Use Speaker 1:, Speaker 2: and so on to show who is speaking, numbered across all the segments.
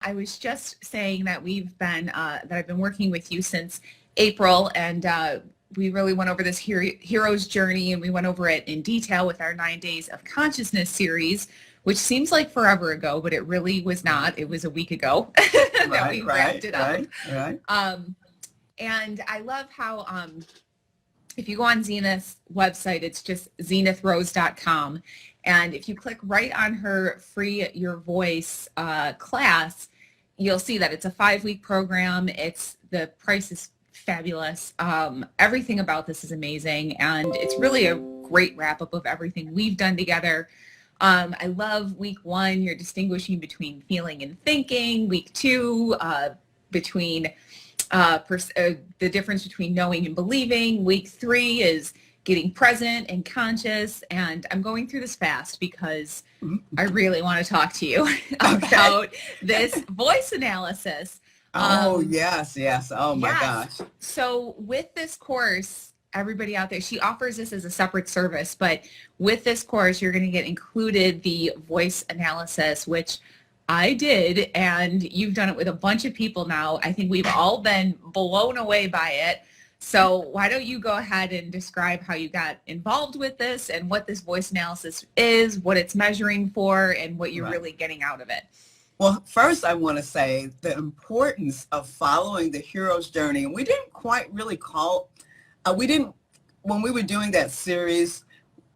Speaker 1: I was just saying that I've been working with you since April, and we really went over this hero's journey, and we went over it in detail with our 9 Days of Consciousness series, which seems like forever ago, but it really was not. It was a week ago that we wrapped it up.
Speaker 2: Right.
Speaker 1: And I love how if you go on Zenith's website, it's just zenithrose.com. And if you click right on her Free Your Voice class, you'll see that it's a 5-week program. The price is fabulous. Everything about this is amazing. And it's really a great wrap up of everything we've done together. I love week 1, you're distinguishing between feeling and thinking. Week 2, between the difference between knowing and believing. Week 3 is getting present and conscious. And I'm going through this fast because I really want to talk to you about this voice analysis.
Speaker 2: Yes. Oh my gosh.
Speaker 1: So with this course, everybody out there, she offers this as a separate service, but with this course, you're going to get included the voice analysis, which I did, and you've done it with a bunch of people now. I think we've all been blown away by it. So why don't you go ahead and describe how you got involved with this and what this voice analysis is, what it's measuring for, and what you're really getting out of it.
Speaker 2: Well, first I want to say the importance of following the hero's journey. And we didn't quite really when we were doing that series,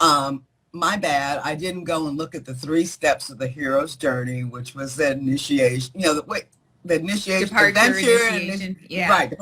Speaker 2: my bad, I didn't go and look at the 3 steps of the hero's journey, which was the initiation, the initiation,
Speaker 1: departure,
Speaker 2: adventure,
Speaker 1: initiation,
Speaker 2: right.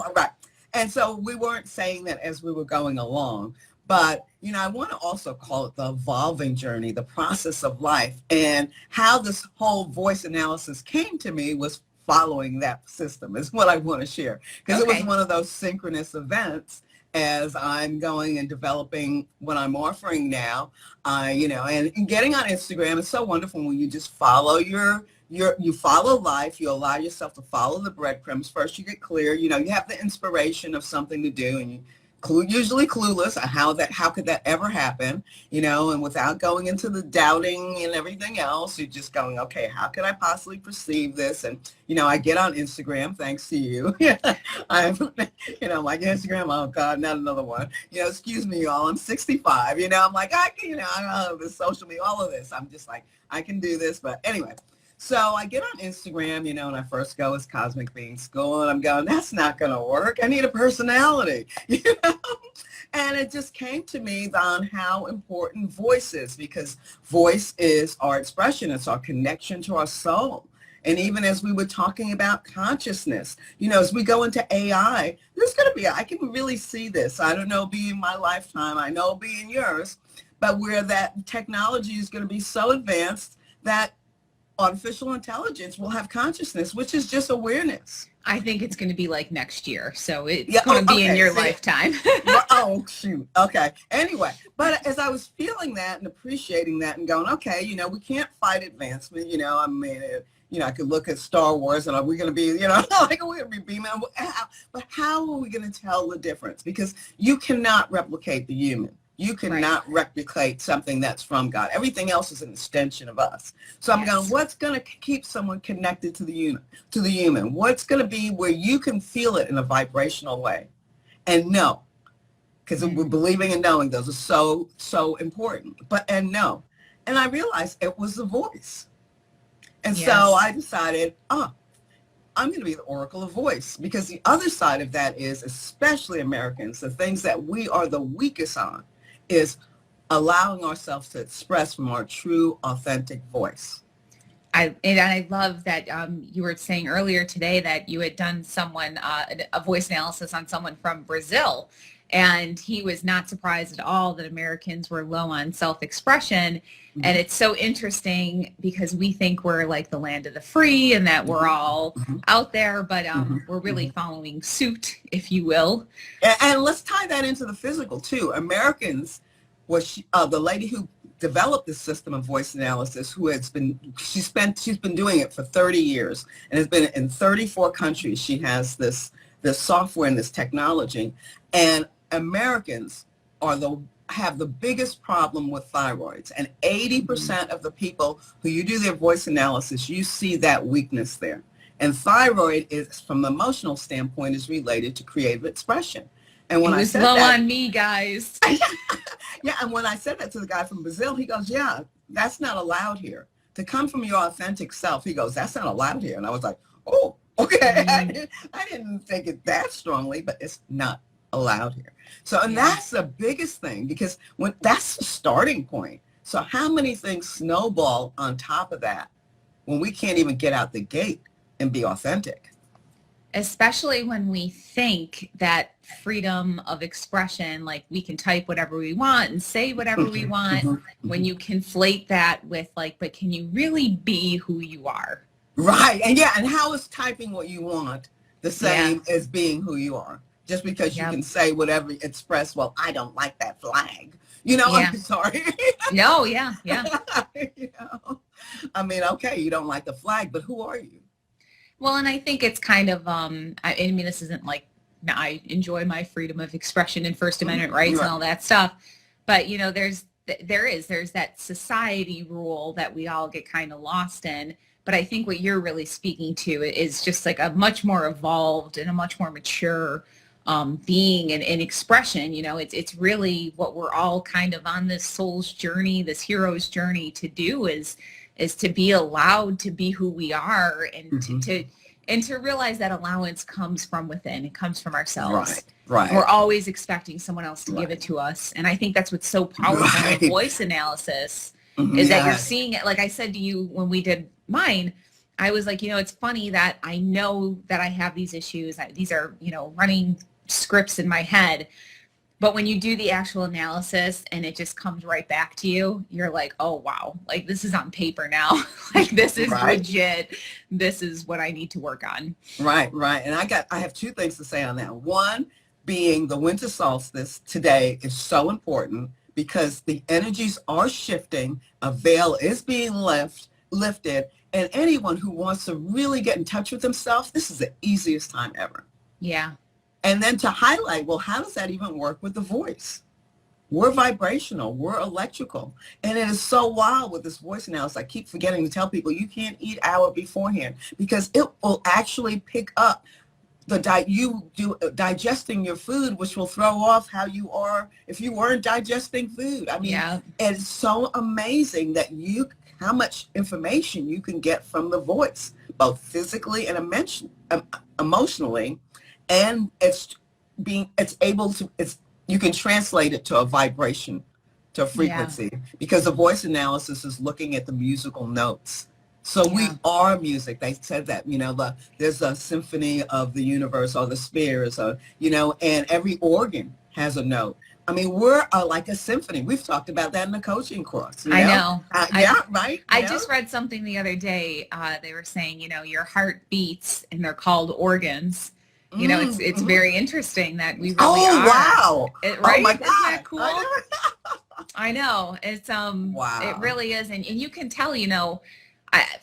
Speaker 2: And so we weren't saying that as we were going along, but, I want to also call it the evolving journey, the process of life. And how this whole voice analysis came to me was following that system is what I want to share. Because it was one of those synchronous events as I'm going and developing what I'm offering now, and getting on Instagram. It's so wonderful when you just follow you follow life, you allow yourself to follow the breadcrumbs. First you get clear, you have the inspiration of something to do, and you usually clueless how could that ever happen, and without going into the doubting and everything else, you're just going, okay, how could I possibly perceive this? And I get on Instagram thanks to you. I'm like Instagram, oh God, not another one. Excuse me, y'all, I'm 65. I'm like, I love this social media, all of this. I'm just like, I can do this. But anyway, so I get on Instagram, and I first go as Cosmic Being School, and I'm going, that's not going to work. I need a personality, And it just came to me on how important voice is, because voice is our expression. It's our connection to our soul. And even as we were talking about consciousness, as we go into AI, there's going to be, I can really see this. I don't know, be in my lifetime. I know be in yours, but where that technology is going to be so advanced that artificial intelligence will have consciousness, which is just awareness.
Speaker 1: I think it's going to be like next year. So it's going to be in your lifetime.
Speaker 2: Oh, shoot. Okay. Anyway, but as I was feeling that and appreciating that and going, okay, we can't fight advancement. I mean, I could look at Star Wars and are we going to be, like we're going to be beaming. But how are we going to tell the difference? Because you cannot replicate the human. You cannot replicate something that's from God. Everything else is an extension of us. So I'm going, what's going to keep someone connected to the human? What's going to be where you can feel it in a vibrational way and know? Because we're believing and knowing, those are so important. And know. And I realized it was the voice. And so I decided, I'm going to be the oracle of voice, because the other side of that is, especially Americans, the things that we are the weakest on is allowing ourselves to express from our true, authentic voice.
Speaker 1: I love that you were saying earlier today that you had done a voice analysis on someone from Brazil, and he was not surprised at all that Americans were low on self-expression. And it's so interesting because we think we're like the land of the free and that we're all out there, but we're really following suit, if you will.
Speaker 2: And let's tie that into the physical too. Americans, the lady who developed this system of voice analysis, she's been doing it for 30 years and has been in 34 countries. She has this software and this technology, and Americans have the biggest problem with thyroids, and 80% of the people who you do their voice analysis, you see that weakness there. And thyroid is, from the emotional standpoint, is related to creative expression. And when
Speaker 1: It
Speaker 2: I
Speaker 1: was
Speaker 2: said
Speaker 1: low
Speaker 2: that,
Speaker 1: on me, guys.
Speaker 2: yeah, and when I said that to the guy from Brazil, he goes, yeah, that's not allowed here. To come from your authentic self, he goes, that's not allowed here. And I was like, oh, okay. I didn't think it that strongly, but it's not allowed here. So, and that's the biggest thing, because when that's the starting point. So how many things snowball on top of that when we can't even get out the gate and be authentic?
Speaker 1: Especially when we think that freedom of expression, like we can type whatever we want and say whatever we want, when you conflate that with like, but can you really be who you are?
Speaker 2: Right. And and how is typing what you want the same as being who you are? Just because you can say whatever, express, well, I don't like that flag. I'm sorry.
Speaker 1: No, yeah.
Speaker 2: I mean, okay, you don't like the flag, but who are you?
Speaker 1: Well, and I think it's kind of, I mean, this isn't like, I enjoy my freedom of expression and First Amendment rights and all that stuff. But, there's that society rule that we all get kind of lost in. But I think what you're really speaking to is just like a much more evolved and a much more mature being and expression. It's really what we're all kind of on this soul's journey, this hero's journey to do is to be allowed to be who we are, and to realize that allowance comes from within. It comes from ourselves.
Speaker 2: Right.
Speaker 1: We're always expecting someone else to give it to us. And I think that's what's so powerful in voice analysis is that you're seeing it. Like I said to you when we did mine, I was like, it's funny that I know that I have these issues. These are, running scripts in my head. But when you do the actual analysis and it just comes right back to you, you're like, oh, wow, like this is on paper now. Like this is legit. This is what I need to work on. Right.
Speaker 2: And I have two things to say on that. One being the winter solstice today is so important because the energies are shifting. A veil is being lifted. And anyone who wants to really get in touch with themselves, this is the easiest time ever.
Speaker 1: Yeah.
Speaker 2: And then to highlight, well, how does that even work with the voice? We're vibrational, we're electrical. And it is so wild with this voice analysis. I keep forgetting to tell people you can't eat hour beforehand because it will actually pick up digesting your food, which will throw off how you are if you weren't digesting food. I mean, it's so amazing that how much information you can get from the voice, both physically and emotionally. And you can translate it to a vibration, to a frequency, because the voice analysis is looking at the musical notes. So we are music. They said that, there's a symphony of the universe or the spheres, and every organ has a note. I mean, we're like a symphony. We've talked about that in the coaching course.
Speaker 1: I know.
Speaker 2: Right.
Speaker 1: I just read something the other day. They were saying, your heart beats and they're called organs. It's very interesting that we really are.
Speaker 2: Wow.
Speaker 1: Right?
Speaker 2: Oh my
Speaker 1: God. Isn't that cool? I know. It's
Speaker 2: wow.
Speaker 1: It really is. And you can tell,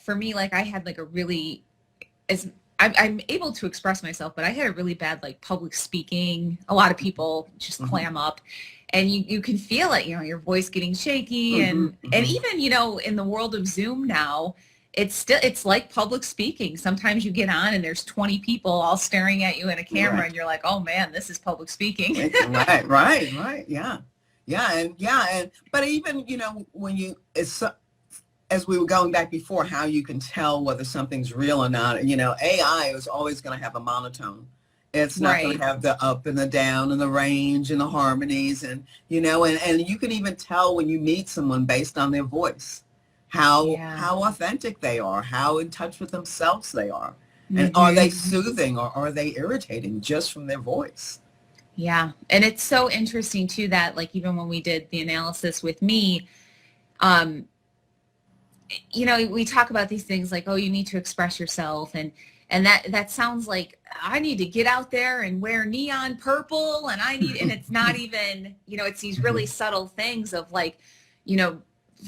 Speaker 1: for me, like I had like a really, I'm able to express myself, but I had a really bad like public speaking. A lot of people just clam up, and you can feel it, your voice getting shaky, and even in the world of Zoom now, it's like public speaking. Sometimes you get on and there's 20 people all staring at you in a camera, and you're like, oh man, this is public speaking.
Speaker 2: right, yeah, but even when as we were going back before, how you can tell whether something's real or not. AI is always going to have a monotone. It's not going to have the up and the down and the range and the harmonies, and and you can even tell when you meet someone based on their voice, how authentic they are, how in touch with themselves they are, and are they soothing or are they irritating just from their voice?
Speaker 1: Yeah, and it's so interesting too that like even when we did the analysis with me, we talk about these things like, oh, you need to express yourself. And that sounds like I need to get out there and wear neon purple and and it's not even, it's these really subtle things of like,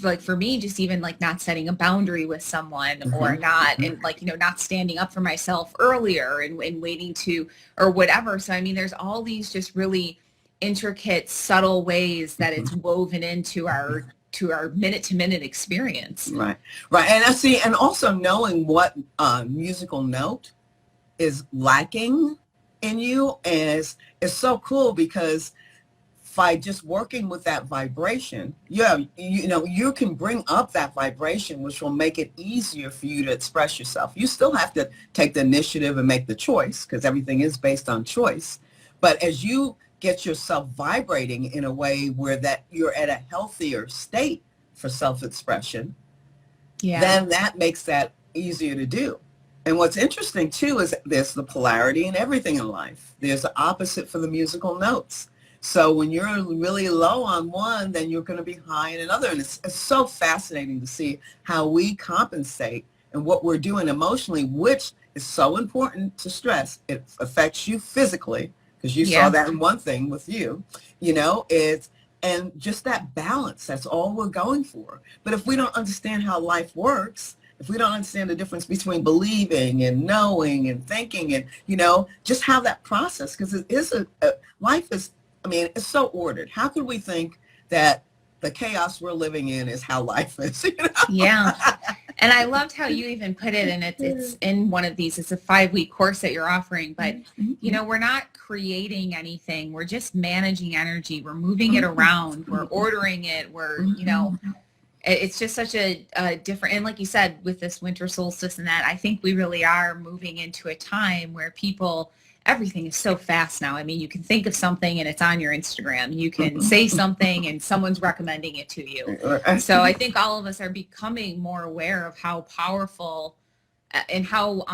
Speaker 1: like for me, just even like not setting a boundary with someone or not, and like, not standing up for myself earlier and waiting to, or whatever. So, I mean, there's all these just really intricate, subtle ways that it's woven into our to our minute-to-minute experience.
Speaker 2: Right, right. And I see, and also knowing what musical note is lacking in you is so cool, because by just working with that vibration, you can bring up that vibration, which will make it easier for you to express yourself. You still have to take the initiative and make the choice, because everything is based on choice. But as you get yourself vibrating in a way where that you're at a healthier state for self-expression, then that makes that easier to do. And what's interesting too is there's the polarity in everything in life. There's the opposite for the musical notes. So when you're really low on one, then you're going to be high in another. And it's so fascinating to see how we compensate and what we're doing emotionally, which is so important to stress. It affects you physically, because you saw that in one thing with you, and just that balance, that's all we're going for. But if we don't understand how life works, if we don't understand the difference between believing and knowing and thinking and, just how that process, because it is life is, it's so ordered. How could we think that the chaos we're living in is how life is?
Speaker 1: Yeah. And I loved how you even put it, and it's in one of these, it's a 5-week course that you're offering, but we're not creating anything. We're just managing energy. We're moving it around. We're ordering it. We're, it's just such a different, and like you said, with this winter solstice and that, I think we really are moving into a time where everything is so fast now. You can think of something and it's on your Instagram. You can say something and someone's recommending it to you. So I think all of us are becoming more aware of how powerful and how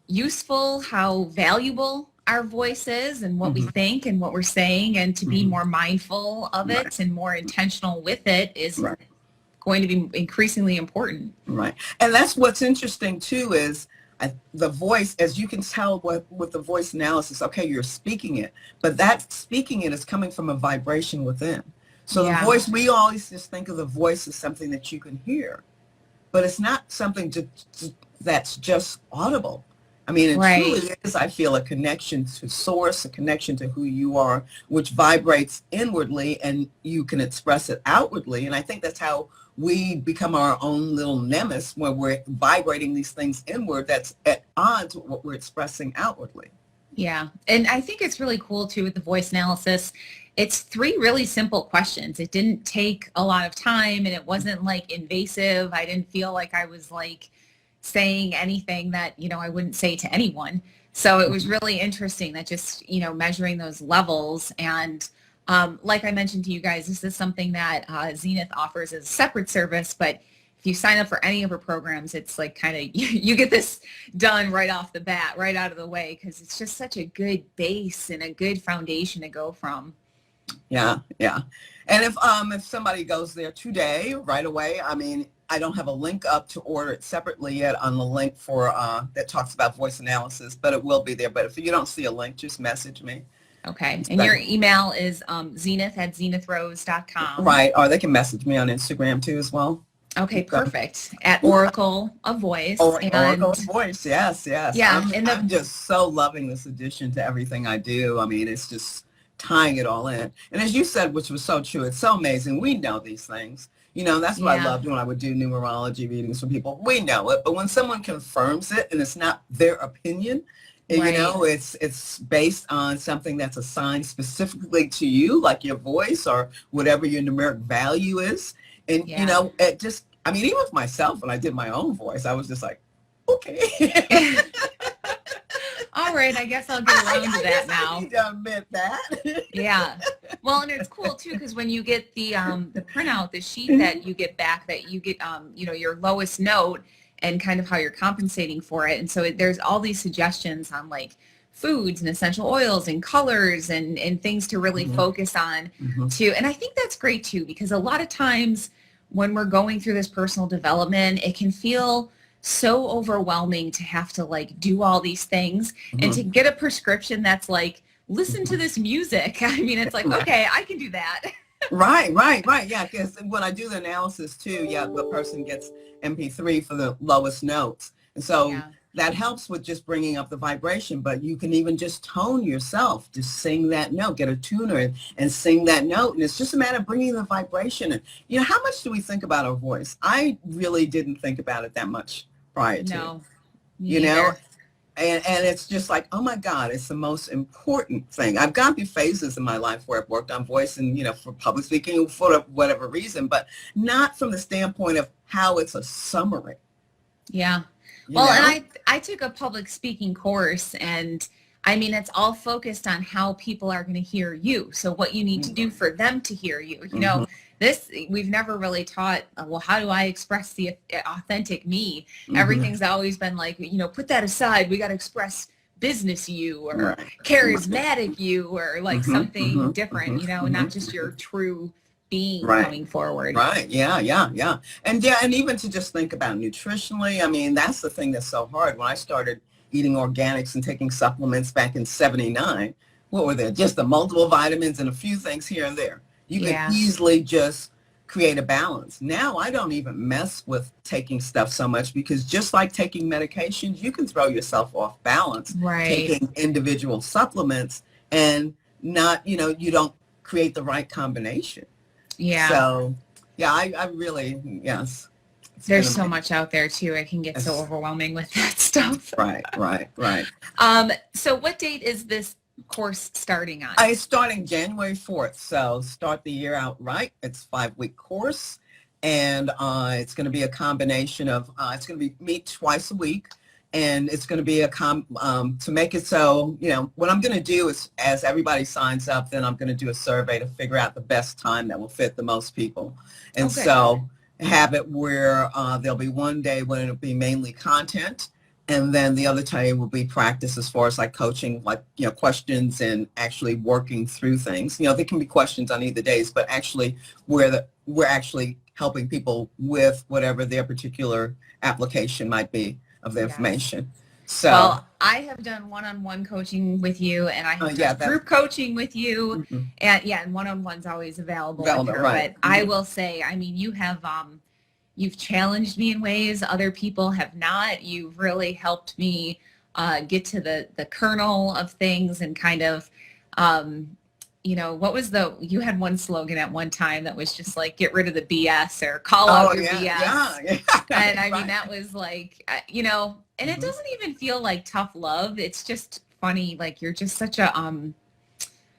Speaker 1: useful, how valuable our voice is, and what we think and what we're saying, and to be more mindful of it and more intentional with it is going to be increasingly important. Right.
Speaker 2: And that's what's interesting too, is the voice, as you can tell with the voice analysis, okay, you're speaking it, but that speaking it is coming from a vibration within. So the voice, we always just think of the voice as something that you can hear, but it's not something that's just audible. It truly is, I feel, a connection to source, a connection to who you are, which vibrates inwardly, and you can express it outwardly. And I think that's how we become our own little nemesis, when we're vibrating these things inward that's at odds with what we're expressing outwardly.
Speaker 1: Yeah. And I think it's really cool too with the voice analysis. It's 3 really simple questions. It didn't take a lot of time, and it wasn't invasive. I didn't feel like I was saying anything that, I wouldn't say to anyone. So it was really interesting that just, measuring those levels. And like I mentioned to you guys, this is something that Zenith offers as a separate service, but if you sign up for any of her programs, it's you get this done right off the bat, right out of the way, because it's just such a good base and a good foundation to go from.
Speaker 2: Yeah, yeah. And if somebody goes there today, right away, I don't have a link up to order it separately yet on the link for that talks about voice analysis, but it will be there. But if you don't see a link, just message me.
Speaker 1: Okay. And your email is zenith@zenithrose.com.
Speaker 2: Right. Or they can message me on Instagram too as well.
Speaker 1: Okay, perfect. At Oracle of Voice.
Speaker 2: Oracle of Voice, yes.
Speaker 1: Yeah.
Speaker 2: I'm just so loving this addition to everything I do. It's just tying it all in. And as you said, which was so true, it's so amazing. We know these things. That's what I loved when I would do numerology readings for people. We know it, but when someone confirms it and it's not their opinion, it's based on something that's assigned specifically to you, like your voice or whatever your numeric value is. And, it just, even with myself, when I did my own voice, I was just like, okay.
Speaker 1: All right, I guess I'll get around to that now.
Speaker 2: I need to admit that.
Speaker 1: Yeah. Well, and it's cool too, because when you get the printout, the sheet that you get back, that you get your lowest note and kind of how you're compensating for it. And so there's all these suggestions on foods and essential oils and colors and things to really focus on too. And I think that's great too, because a lot of times when we're going through this personal development, it can feel so overwhelming to have to do all these things and to get a prescription that's listen to this music. It's okay, I can do that.
Speaker 2: Right. Yeah, because when I do the analysis too, the person gets MP3 for the lowest notes. And so that helps with just bringing up the vibration, but you can even just tone yourself, just sing that note, get a tuner and sing that note. And it's just a matter of bringing the vibration in. You know, how much do we think about our voice? I really didn't think about it that much prior to,
Speaker 1: No, me
Speaker 2: you know,
Speaker 1: neither.
Speaker 2: and it's just like, oh my God, it's the most important thing. I've gone through phases in my life where I've worked on voice and, you know, for public speaking for whatever reason, but not from the standpoint of how it's a summary.
Speaker 1: Yeah.
Speaker 2: You
Speaker 1: Well,
Speaker 2: know?
Speaker 1: and I took a public speaking course, and I mean, it's all focused on how people are going to hear you. So what you need to do for them to hear you. You know, this, we've never really taught, well, how do I express the authentic me? Everything's always been like, you know, put that aside. We got to express business you or charismatic you or like something different, you know, not just your true being coming forward.
Speaker 2: Right. Yeah. And yeah, and even to just think about nutritionally, I mean, that's the thing that's so hard. When I started eating organics and taking supplements back in 79, what were there? Just the multiple vitamins and a few things here and there. You could easily just create a balance. Now I don't even mess with taking stuff so much because just like taking medications, you can throw yourself off balance taking individual supplements and not, you know, you don't create the right combination.
Speaker 1: Yeah.
Speaker 2: So, yeah, I really, yes.
Speaker 1: There's so much out there too. It can get so overwhelming with that stuff.
Speaker 2: Right.
Speaker 1: So what date is this course starting on?
Speaker 2: It's starting January 4th. So start the year out right. It's a 5-week course. And it's going to be a combination of, it's going to be meet twice a week. And it's going to be to make it so, you know, what I'm going to do is as everybody signs up, then I'm going to do a survey to figure out the best time that will fit the most people. And so have it where there'll be one day when it'll be mainly content. And then the other day will be practice as far as like coaching, like, you know, questions and actually working through things. You know, there can be questions on either days, but actually we're actually helping people with whatever their particular application might be of the information. So,
Speaker 1: well, I have done one-on-one coaching with you, and I have done group coaching with you, and one-on-one's always available with her. But I will say, I mean, you have you've challenged me in ways other people have not. You've really helped me get to the kernel of things and kind of you know, what was you had one slogan at one time that was just like, get rid of the BS or call out your BS. Yeah. And I mean, that was like, you know, and it doesn't even feel like tough love. It's just funny. Like you're just such a,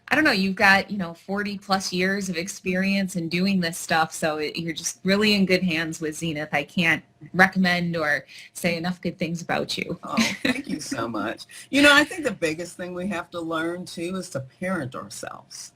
Speaker 1: I don't know, you've got, you know, 40 plus years of experience in doing this stuff. So you're just really in good hands with Zenith. I can't recommend or say enough good things about you.
Speaker 2: Oh, thank you so much. You know, I think the biggest thing we have to learn too is to parent ourselves.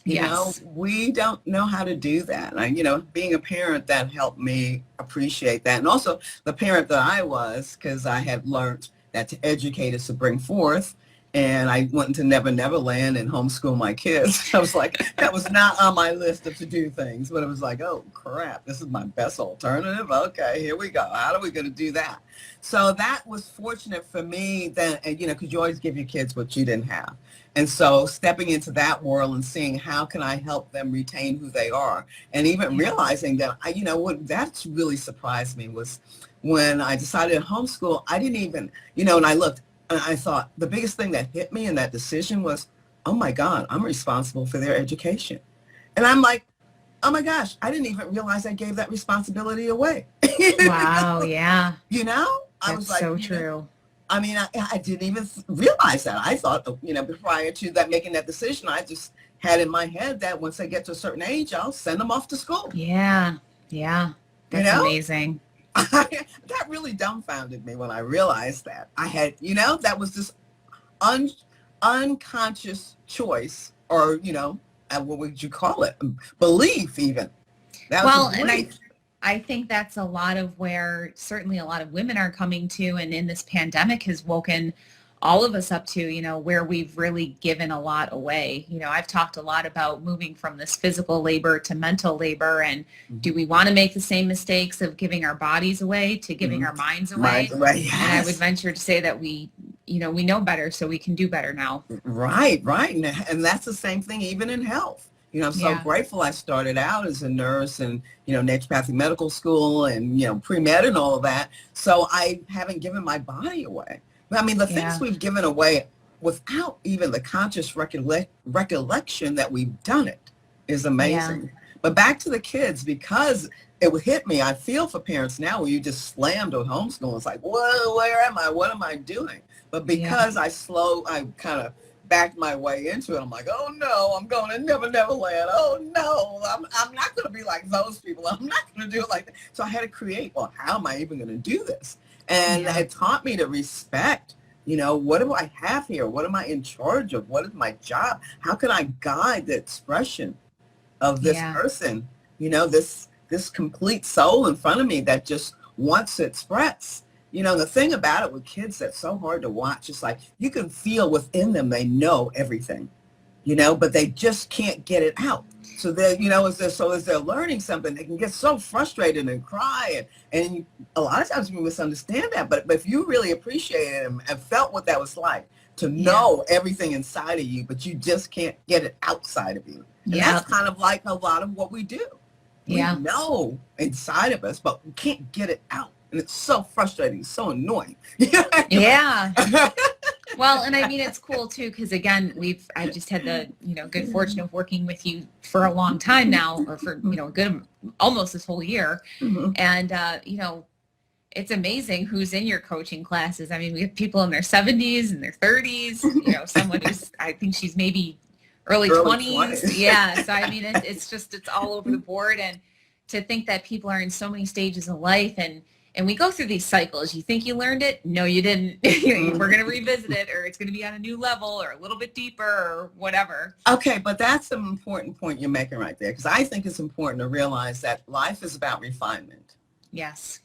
Speaker 2: You know, we don't know how to do that. And, you know, being a parent, that helped me appreciate that. And also the parent that I was, because I had learned that to educate is to bring forth. And I went into Never Never Land and homeschool my kids. I was like, that was not on my list of to-do things. But it was like, oh, crap, this is my best alternative. Okay, here we go. How are we going to do that? So that was fortunate for me that, you know, because you always give your kids what you didn't have. And so stepping into that world and seeing how can I help them retain who they are. And even realizing that, you know, what that's really surprised me was when I decided to homeschool, I didn't even, you know, and I looked, and I thought the biggest thing that hit me in that decision was, oh my God, I'm responsible for their education. And I'm like, oh my gosh, I didn't even realize I gave that responsibility away.
Speaker 1: Wow, yeah.
Speaker 2: You know? I was like,
Speaker 1: so true.
Speaker 2: I mean, I didn't even realize that. I thought, you know, prior to that, making that decision, I just had in my head that once they get to a certain age, I'll send them off to school.
Speaker 1: Yeah. That's amazing.
Speaker 2: That really dumbfounded me when I realized that. I had, you know, that was this unconscious choice, or, you know, what would you call it? Belief even. That was
Speaker 1: and I think that's a lot of where certainly a lot of women are coming to, and in this pandemic has woken all of us up to, you know, where we've really given a lot away. You know, I've talked a lot about moving from this physical labor to mental labor, and do we want to make the same mistakes of giving our bodies away to giving our minds away?
Speaker 2: Yes.
Speaker 1: And I would venture to say that we know better, so we can do better now.
Speaker 2: Right. And that's the same thing even in health. You know, I'm so
Speaker 1: Yeah.
Speaker 2: grateful I started out as a nurse and, you know, naturopathic medical school and, you know, pre-med and all of that. So I haven't given my body away. I mean, the things
Speaker 1: Yeah.
Speaker 2: we've given away without even the conscious recollection that we've done it is
Speaker 1: Yeah.
Speaker 2: amazing. But back to the kids, because it would hit me, I feel for parents now where you just slammed on homeschooling. It's like, whoa, where am I? What am I doing? But
Speaker 1: Yeah.
Speaker 2: because I kind of backed my way into it, I'm like, oh no, I'm going to Never Land. Oh no, I'm not going to be like those people. I'm not going to do it like that. So I had to create, well, how am I even going to do this? And
Speaker 1: Yeah.
Speaker 2: it taught me to respect, you know, what do I have here? What am I in charge of? What is my job? How can I guide the expression of this
Speaker 1: Yeah.
Speaker 2: person? You know, this complete soul in front of me that just wants to express. You know, the thing about it with kids that's so hard to watch is like you can feel within them they know everything, you know, but they just can't get it out. So they're, you know, as they're learning something, they can get so frustrated and cry. And a lot of times we misunderstand that. But if you really appreciated and felt what that was like to know everything inside of you, but you just can't get it outside of you. And that's kind of like a lot of what we do. We know inside of us, but we can't get it out. And it's so frustrating, so annoying.
Speaker 1: Yeah. Well, and I mean, it's cool too, because again, I've just had the, you know, good fortune of working with you for a long time now, or for, you know, almost this whole year. And, you know, it's amazing who's in your coaching classes. I mean, we have people in their 70s and their 30s, you know, someone who's, I think she's maybe early 20s. Yeah. So, I mean, it's all over the board. And to think that people are in so many stages of life and we go through these cycles. You think you learned it? No, you didn't. We're going to revisit it, or it's going to be on a new level or a little bit deeper or whatever.
Speaker 2: Okay, but that's an important point you're making right there, because I think it's important to realize that life is about refinement.
Speaker 1: Yes.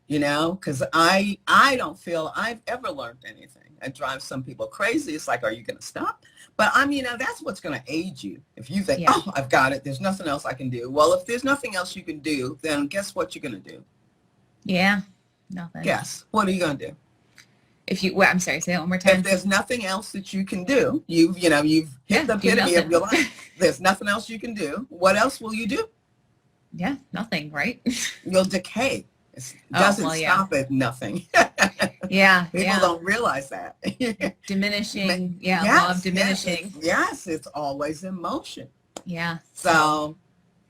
Speaker 2: You know, because I don't feel I've ever learned anything. It drives some people crazy. It's like, are you going to stop? But I mean, you know, that's what's going to aid you. If you think, oh, I've got it, there's nothing else I can do. Well, if there's nothing else you can do, then guess what you're going to do?
Speaker 1: Yeah, nothing.
Speaker 2: Guess. What are you going to do?
Speaker 1: I'm sorry, say that one more time.
Speaker 2: If there's nothing else that you can do, you've hit the epitome of your life. There's nothing else you can do. What else will you do?
Speaker 1: Yeah, nothing, right?
Speaker 2: You'll decay. It doesn't stop at nothing. People don't realize that.
Speaker 1: Diminishing. Law of diminishing.
Speaker 2: Yes, it's always in motion.
Speaker 1: Yeah.
Speaker 2: So,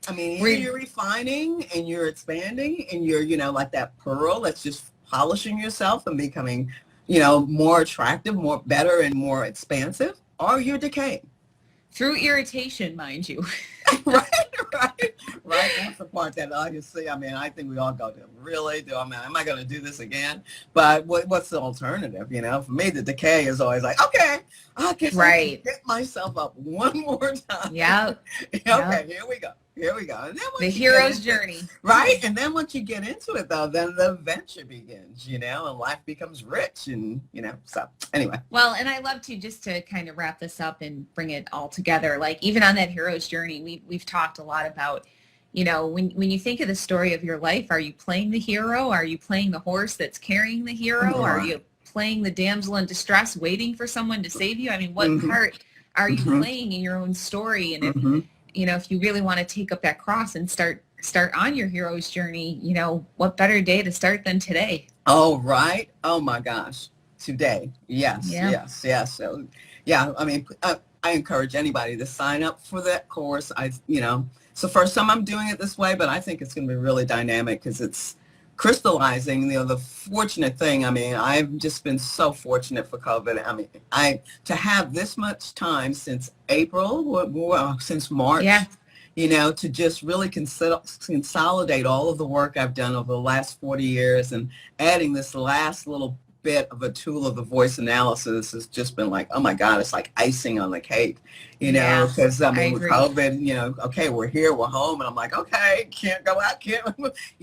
Speaker 2: I mean, either you're refining and you're expanding and you're, you know, like that pearl that's just polishing yourself and becoming, you know, more attractive, more better and more expansive, or you're decaying.
Speaker 1: Through irritation, mind you.
Speaker 2: Right. That's the part that I can see. I mean, I think we all go to, really? Am I going to do this again? But what's the alternative? You know, for me, the decay is always like, okay, I can get myself up one more time.
Speaker 1: Yeah.
Speaker 2: Okay, here we go. And then
Speaker 1: the hero's journey.
Speaker 2: Right. And then once you get into it, though, then the adventure begins, you know, and life becomes rich and, you know, so anyway.
Speaker 1: Well, and I love to just to kind of wrap this up and bring it all together. Like even on that hero's journey, we've talked a lot about, you know, when you think of the story of your life, are you playing the hero? Are you playing the horse that's carrying the hero? Are you playing the damsel in distress, waiting for someone to save you? I mean, what part are you playing in your own story? And if, you know, if you really want to take up that cross and start on your hero's journey, you know, what better day to start than today?
Speaker 2: Oh, right. Oh my gosh. Today. Yes. So, yeah, I mean, I encourage anybody to sign up for that course. So first time I'm doing it this way, but I think it's going to be really dynamic because it's crystallizing, you know, the fortunate thing. I mean, I've just been so fortunate for COVID. I mean, to have this much time since April, since March, you know, to just really consolidate all of the work I've done over the last 40 years and adding this last little bit of a tool of the voice analysis has just been like, oh my God, it's like icing on the cake, you know, because I mean, with COVID, you know, okay, we're here, we're home, and I'm like, okay, can't go out, you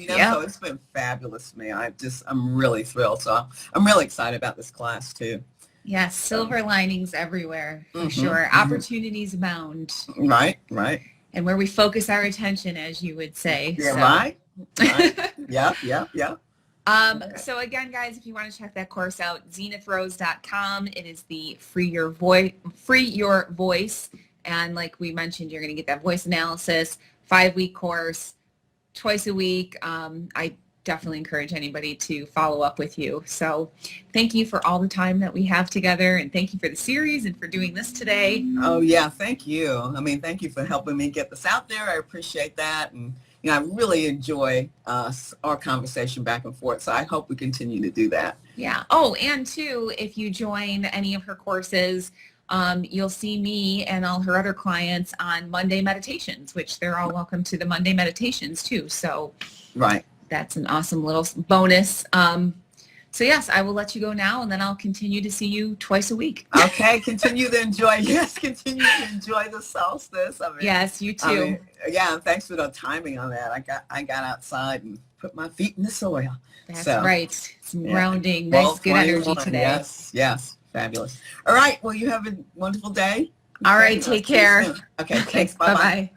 Speaker 2: know, so it's been fabulous for me. I'm really thrilled. So I'm really excited about this class too.
Speaker 1: Yes, silver linings everywhere, for sure. Opportunities abound.
Speaker 2: Right.
Speaker 1: And where we focus our attention, as you would say.
Speaker 2: Yeah,
Speaker 1: so.
Speaker 2: right. Yeah.
Speaker 1: So again, guys, if you want to check that course out, zenithrose.com. It is the Free Your Voice And like we mentioned, you're going to get that voice analysis, 5-week course, twice a week. I definitely encourage anybody to follow up with you. So thank you for all the time that we have together, and thank you for the series and for doing this today.
Speaker 2: Oh yeah, thank you. I mean, thank you for helping me get this out there. I appreciate that. And you know, I really enjoy our conversation back and forth. So I hope we continue to do that.
Speaker 1: Yeah. Oh, and too, if you join any of her courses, you'll see me and all her other clients on Monday meditations, which they're all welcome to the Monday meditations too. So
Speaker 2: right.
Speaker 1: That's an awesome little bonus. So yes, I will let you go now, and then I'll continue to see you twice a week.
Speaker 2: Okay, continue to enjoy. Yes, continue to enjoy the solstice. I mean,
Speaker 1: yes, you too.
Speaker 2: I mean, yeah, and thanks for the timing on that. I got outside and put my feet in the soil.
Speaker 1: That's
Speaker 2: so,
Speaker 1: right. Some grounding,
Speaker 2: well,
Speaker 1: nice, good energy today.
Speaker 2: Yes, yes, fabulous. All right, well, you have a wonderful day.
Speaker 1: All right, take care.
Speaker 2: Okay, thanks. Bye-bye.